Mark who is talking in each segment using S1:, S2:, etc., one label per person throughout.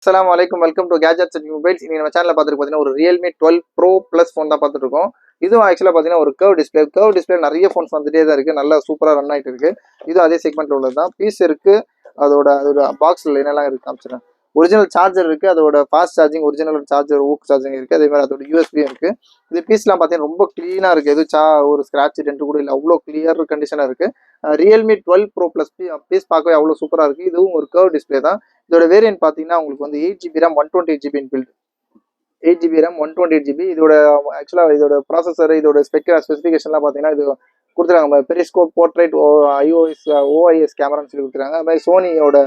S1: அஸ்ஸலாமு அலைக்கும் welcome to gadgets and mobiles. இன்னைக்கு நம்ம சேனலில் பார்த்துட்டு பார்த்தீங்கன்னா ஒரு ரியல்மி 12 ப்ரோ ப்ளஸ் ஃபோன் தான் பார்த்துட்டு இருக்கோம். இதுவும் ஆக்சுவலாக பார்த்தீங்கன்னா ஒரு கர்வ் டிஸ்பிளே நிறைய ஃபோன்ஸ் வந்துட்டே தான் இருக்குது. நல்லா சூப்பராக ரன் ஆகிட்டு இருக்குது. இதுவும் அதே செக்மெண்ட்டில் உள்ளது தான். பீஸ் இருக்குது. அதோட பாக்ஸில் என்னெல்லாம் இருக்குது காமிச்சிடறேன். ஒரிஜினல் சார்ஜர் இருக்குது. அதோட fast charging original charger VOOC charging இருக்குது. அதே மாதிரி அதோட யூஎஸ்பியும் இருக்குது. இது பீஸ்லாம் பார்த்தீங்கன்னா ரொம்ப க்ளீனாக இருக்குது. எதுவும் ஒரு ஸ்க்ராட்ச் டென்ட் கூட இல்லை. அவ்வளோ கிளியர் கண்டிஷனாக இருக்குது. ரியல்மி 12 ப்ரோ ப்ளஸ் பீஸ் பார்க்கவே அவ்வளோ சூப்பராக இருக்குது. இதுவும் ஒரு கர்வ் டிஸ்பிளே தான். இதோட வேரியன்ட் பார்த்தீங்கன்னா உங்களுக்கு வந்து 8 GB RAM 128 GB build 8 GB RAM 128 GB. இதோட ஆக்சுவலாக இதோட ப்ராசஸர் இதோட ஸ்பெசிஃபிகேஷன்லாம் பார்த்தீங்கன்னா இது கொடுத்துருக்காங்க. பெரிஸ்கோப் போர்ட்ரேட் ஓஐஎஸ் கேமரான்னு சொல்லி கொடுத்துருக்காங்க. அது மாதிரி சோனியோட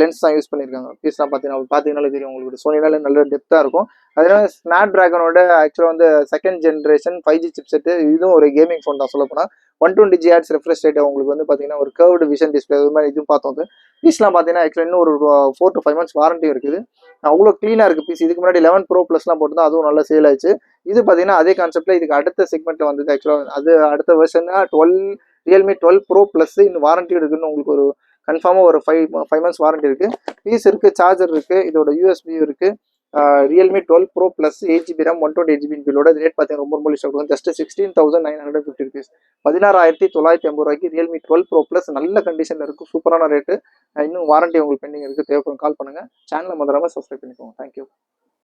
S1: லென்ஸ் தான் யூஸ் பண்ணியிருக்காங்க. பீஸ்லாம் பார்த்தீங்கன்னாலே தெரியும் உங்களுக்கு. சோனினால நல்ல டெப்த்தாக இருக்கும். அதனால ஸ்னாப் ட்ராகனோட ஆக்சுவலாக வந்து second generation 5G chip set. இதுவும் ஒரு கேமிங் ஃபோன் தான் சொல்லப்போனால். 120 Hz ரெஃப்ரெஷ் ரேட் உங்களுக்கு வந்து பார்த்தீங்கன்னா ஒரு கர்வ்டு விஷன் டிஸ்பிளே இது மாதிரி இதுவும் பார்த்தோம். பீஸ்லாம் பார்த்தீங்கன்னா ஆக்சுவலாக இன்னும் ஒரு 4 to 5 months வாரண்டியும் இருக்குது. அவ்வளோ க்ளீனாக இருக்குது பீஸ். இதுக்கு முன்னாடி 11 ப்ரோ ப்ளஸ்லாம் போட்டு தான் அதுவும் நல்லா சேல் ஆயிடுச்சு. இது பார்த்தீங்கன்னா அதே கான்செப்ட்டில் இதுக்கு அடுத்த செக்மெண்ட்டில் வந்து ஆக்சுவலாக அது அடுத்த வெர்ஷனாக ரியல்மி 12 ப்ரோ ப்ளஸ் இன்னும் வாரண்டி இருக்குன்னு உங்களுக்கு ஒரு கன்ஃபார்மாக ஒரு 5 months வாரண்டி இருக்குது. பீஸ் இருக்குது, சார்ஜர் இருக்குது, இதோட யூஎஸ்பி இருக்குது. Realme 12 pro plus 8 GB RAM 128 GB பில்லோட ரேட் பார்த்தீங்கன்னா ரொம்ப லிஸ்ட் ஆகும். Just 16,950 rupees. 16,950 ரூபாய்க்கு ரியல்மி 12 ப்ரோ ப்ளஸ் நல்ல கண்டிஷனில் இருக்குது. சூப்பரான ரேட்டு. இன்னும் வாரண்டி உங்களுக்கு பெண்டிங் இருக்குது. தேவைப்படும் கால் பண்ணுங்கள். சேனலை மறக்காம சப்ஸ்கிரைப் பண்ணிக்கோங்க. தேங்க்யூ.